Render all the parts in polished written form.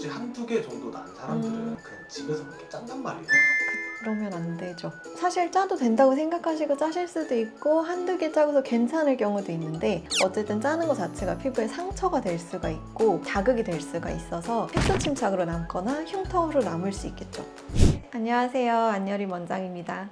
뾰루지 한두 개 정도 난 사람들은 그냥 집에서 그렇게 짠단 말이에요. 그러면 안 되죠. 사실 짜도 된다고 생각하시고 짜실 수도 있고 한두 개 짜고서 괜찮을 경우도 있는데 어쨌든 짜는 것 자체가 피부에 상처가 될 수가 있고 자극이 될 수가 있어서 색소 침착으로 남거나 흉터로 남을 수 있겠죠. 안녕하세요. 안여림 원장입니다.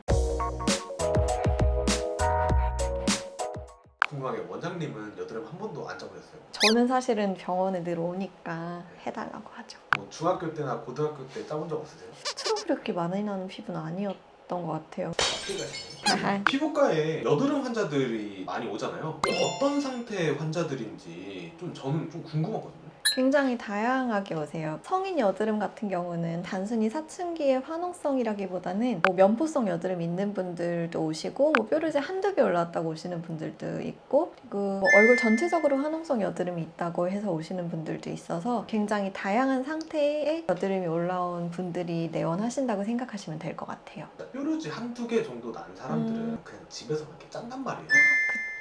궁금하게 원장님은 여드름 한 번도 안 짜보셨어요? 저는 사실은 병원에 늘 오니까 해달라고 하죠. 뭐 중학교 때나 고등학교 때 짜본 적 없으세요? 트러블이 그렇게 많이 나는 피부는 아니었던 것 같아요. 피부과시네요. 피부과에 여드름 환자들이 많이 오잖아요. 어떤 상태의 환자들인지 저는 좀 궁금하거든요. 굉장히 다양하게 오세요. 성인 여드름 같은 경우는 단순히 사춘기의 화농성이라기보다는 면포성 여드름 있는 분들도 오시고 뾰루지 한두 개 올라왔다고 오시는 분들도 있고 그리고 얼굴 전체적으로 화농성 여드름이 있다고 해서 오시는 분들도 있어서 굉장히 다양한 상태의 여드름이 올라온 분들이 내원하신다고 생각하시면 될 것 같아요. 뾰루지 한두 개 정도 난 사람들은 그냥 집에서 그렇게 짠단 말이에요.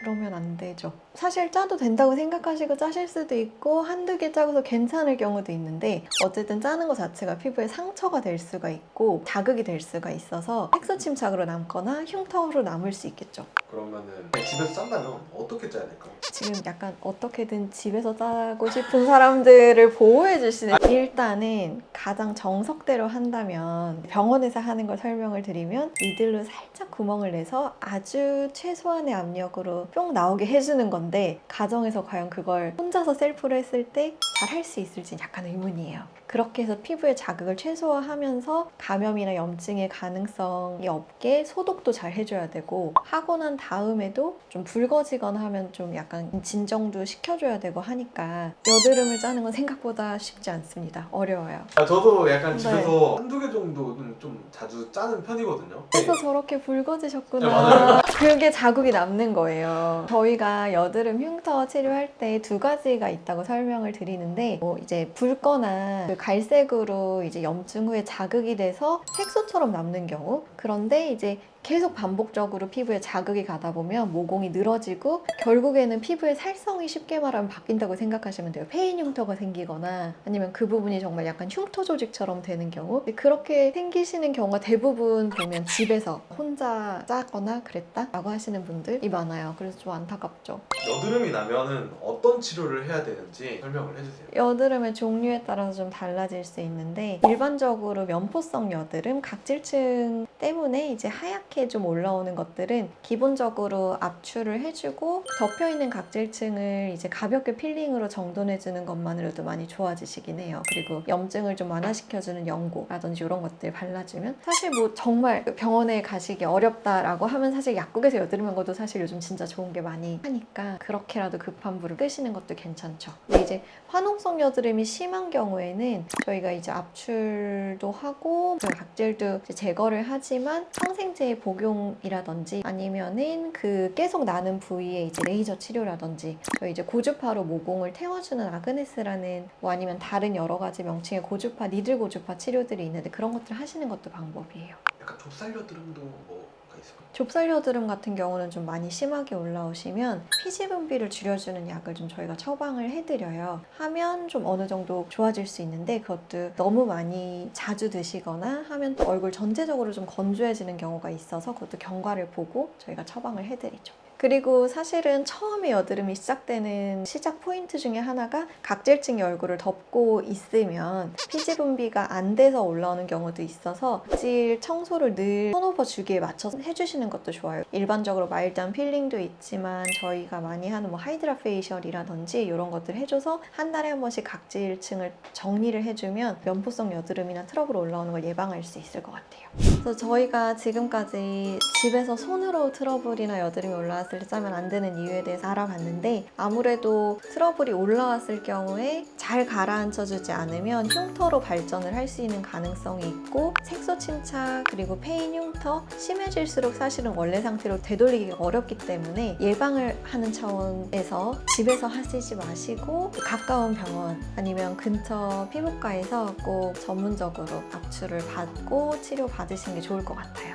그러면 안 되죠. 사실 짜도 된다고 생각하시고 짜실 수도 있고 한두 개 짜고서 괜찮을 경우도 있는데 어쨌든 짜는 것 자체가 피부에 상처가 될 수가 있고 자극이 될 수가 있어서 색소 침착으로 남거나 흉터로 남을 수 있겠죠. 그러면은 집에서 짠다면 어떻게 짜야 될까요? 지금 약간 어떻게든 집에서 짜고 싶은 사람들을 보호해 주시는 일단은 가장 정석대로 한다면 병원에서 하는 걸 설명을 드리면 니들로 살짝 구멍을 내서 아주 최소한의 압력으로 뿅 나오게 해주는 건데 가정에서 과연 그걸 혼자서 셀프로 했을 때 잘 할 수 있을지 약간 의문이에요. 그렇게 해서 피부의 자극을 최소화하면서 감염이나 염증의 가능성이 없게 소독도 잘 해줘야 되고 하고 난 다음에도 좀 붉어지거나 하면 좀 약간 진정도 시켜줘야 되고 하니까 여드름을 짜는 건 생각보다 쉽지 않습니다. 어려워요. 저도 약간 네. 집에서 한두 개 정도는 좀 자주 짜는 편이거든요. 그래서 저렇게 붉어지셨구나. 네, 맞아요. 그게 자국이 남는 거예요. 저희가 여드름 흉터 치료할 때 두 가지가 있다고 설명을 드리는데 이제 붉거나 갈색으로 이제 염증 후에 자극이 돼서 색소처럼 남는 경우 그런데 이제 계속 반복적으로 피부에 자극이 가다 보면 모공이 늘어지고 결국에는 피부의 살성이 쉽게 말하면 바뀐다고 생각하시면 돼요. 페인 흉터가 생기거나 아니면 그 부분이 정말 약간 흉터 조직처럼 되는 경우 그렇게 생기시는 경우가 대부분 보면 집에서 혼자 짜거나 그랬다 라고 하시는 분들이 많아요. 그래서 좀 안타깝죠. 여드름이 나면은 어떤 치료를 해야 되는지 설명을 해주세요. 여드름의 종류에 따라서 좀 달라질 수 있는데 일반적으로 면포성 여드름, 각질층 때문에 이제 하얗게 좀 올라오는 것들은 기본적으로 압출을 해주고 덮여있는 각질층을 이제 가볍게 필링으로 정돈해주는 것만으로도 많이 좋아지시긴 해요. 그리고 염증을 좀 완화시켜주는 연고라든지 이런 것들 발라주면 사실 정말 병원에 가시기 어렵다라고 하면 사실 약국에서 여드름 한 것도 사실 요즘 진짜 좋은 게 많이 하니까 그렇게라도 급한 불을 끄시는 것도 괜찮죠. 근데 이제 화농성 여드름이 심한 경우에는 저희가 이제 압출도 하고 각질도 이제 제거를 하지만 항생제의 복용이라든지 아니면은 그 계속 나는 부위에 이제 레이저 치료라든지 저희 이제 고주파로 모공을 태워주는 아그네스라는 아니면 다른 여러 가지 명칭의 고주파, 니들 고주파 치료들이 있는데 그런 것들을 하시는 것도 방법이에요. 약간 좁쌀 여드름도 뭐가 있을까요? 좁쌀 여드름 같은 경우는 좀 많이 심하게 올라오시면 피지 분비를 줄여주는 약을 좀 저희가 처방을 해드려요. 하면 좀 어느 정도 좋아질 수 있는데 그것도 너무 많이 자주 드시거나 하면 또 얼굴 전체적으로 좀 건조해지는 경우가 있어서 그것도 경과를 보고 저희가 처방을 해드리죠. 그리고 사실은 처음에 여드름이 시작되는 시작 포인트 중에 하나가 각질층이 얼굴을 덮고 있으면 피지 분비가 안 돼서 올라오는 경우도 있어서 각질 청소를 늘 턴오버 주기에 맞춰서 해주시는 것도 좋아요. 일반적으로 마일드한 필링도 있지만 저희가 많이 하는 하이드라 페이셜이라든지 이런 것들 해줘서 한 달에 한 번씩 각질층을 정리를 해주면 면포성 여드름이나 트러블 올라오는 걸 예방할 수 있을 것 같아요. 그래서 저희가 지금까지 집에서 손으로 트러블이나 여드름이 올라왔을 때 짜면 안 되는 이유에 대해서 알아봤는데 아무래도 트러블이 올라왔을 경우에 잘 가라앉혀주지 않으면 흉터로 발전을 할 수 있는 가능성이 있고 색소 침착 그리고 페인 흉터 심해질수록 사실은 원래 상태로 되돌리기가 어렵기 때문에 예방을 하는 차원에서 집에서 하시지 마시고 가까운 병원 아니면 근처 피부과에서 꼭 전문적으로 압출을 받고 치료 받으시는 게 좋을 것 같아요.